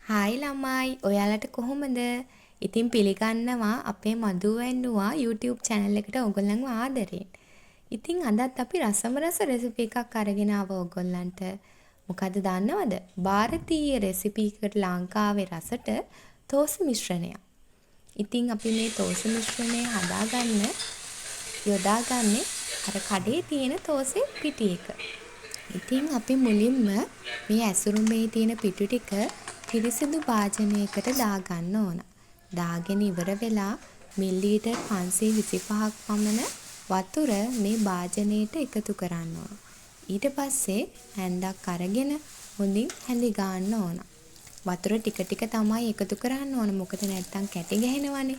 Hi ළමයි ඔයාලට කොහොමද? ඉතින් පිළිගන්නවා අපේ මధు වැන්නුවා YouTube channel එකට ඔයගොල්ලන්ව ආදරෙන්. ඉතින් අදත් අපි රසම රස රෙසිපි එකක් අරගෙන ආවා ඔයගොල්ලන්ට. මොකද්ද දන්නවද? ಭಾರತೀಯ රෙසිපි එකකට ලංකාවේ රසට තෝස මිශ්‍රණයක්. ඉතින් අපි මේ තෝස මිශ්‍රණය හදාගන්න යොදාගන්නේ අර කඩේ තියෙන තෝසේ පිටි එක. ඉතින් අපි මුලින්ම මේ ඇසුරුමේ තියෙන පිටු ටික පිරිසිදු භාජනයකට දාගන්න ඕන. දාගෙන ඉවර වෙලා මිලිලීටර් 525ක් පමණ වතුර මේ භාජනයට එකතු කරන්න ඕන. ඊට පස්සේ හැන්දක් අරගෙන හොඳින් හැඳි ගන්න ඕන. වතුර ටික ටික තමයි එකතු කරන්න ඕන. මොකද නැත්තම් කැටි ගහනවනේ.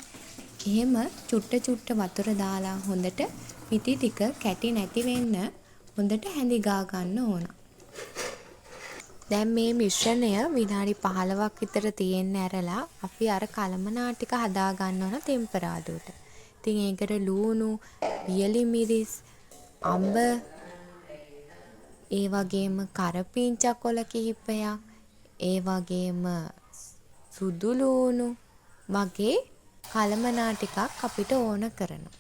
එහෙම චුට්ට චුට්ට වතුර දාලා හොඳට පිටි ටික කැටි නැති වෙන්න හොඳට හැඳි ගා ගන්න ඕන. දැන් මේ මිශ්‍රණය විනාඩි 15ක් විතර තියෙන්න ඇරලා අපි අර කලමනා ටික හදා ගන්න ඕන ටෙම්පරාදුවට. ඉතින් ඒකට ලූණු, වියලි මිරිස්, අඹ, ඒ වගේම කරපිංචා කොළ කිහිපයක්, ඒ වගේම සුදු ලූණු වගේ කලමනා ටිකක් අපිට ඕන කරනවා.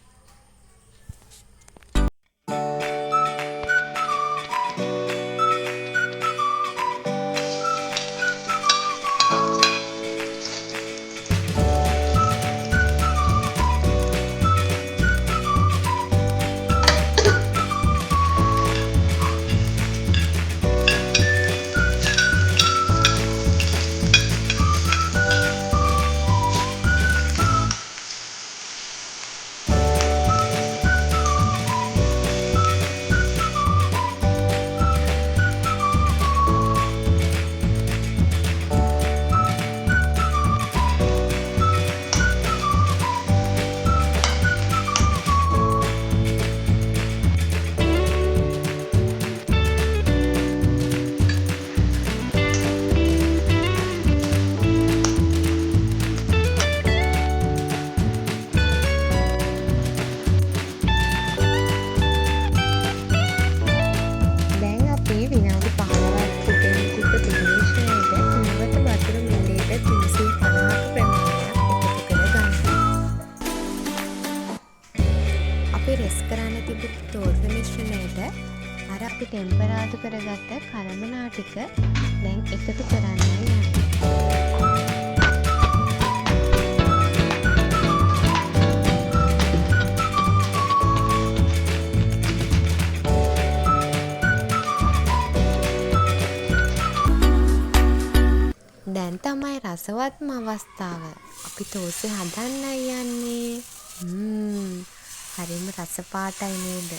රෙස් කරන්න තිබුණු තෝස මිශ්‍රණයට අර අපි ටෙම්පරාදු කරගත්ත කලමනා ටික දැන් එකතු කරන්න යනවා. දැන් තමයි රසවත්ම අවස්ථාව. අපි තෝසේ හදන්නයි යන්නේ. හරිම රස පාටයි නේද?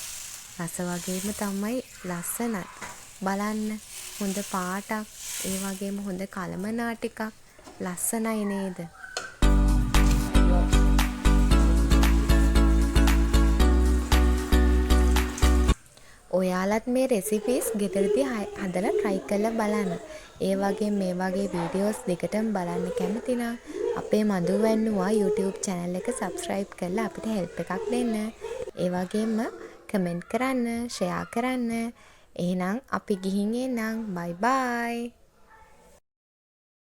රස වගේම තමයි ලස්සනයි. බලන්න හොඳ පාටක්, ඒ වගේම හොඳ කලමනා ටිකක් ලස්සනයි නේද? ඔයාලත් මේ රෙසිපීස් ගෙදරදී හදලා try කරලා බලන්න. ඒ වගේ මේ වගේ වීඩියෝස් දෙකටම බලන්න කැමති නම් අපේ මధు වැන්නුවා YouTube channel එක subscribe කරලා අපිට help එකක් දෙන්න. ඒ වගේම comment කරන්න, share කරන්න. එහෙනම් අපි ගිහින් එන්නම්. bye bye.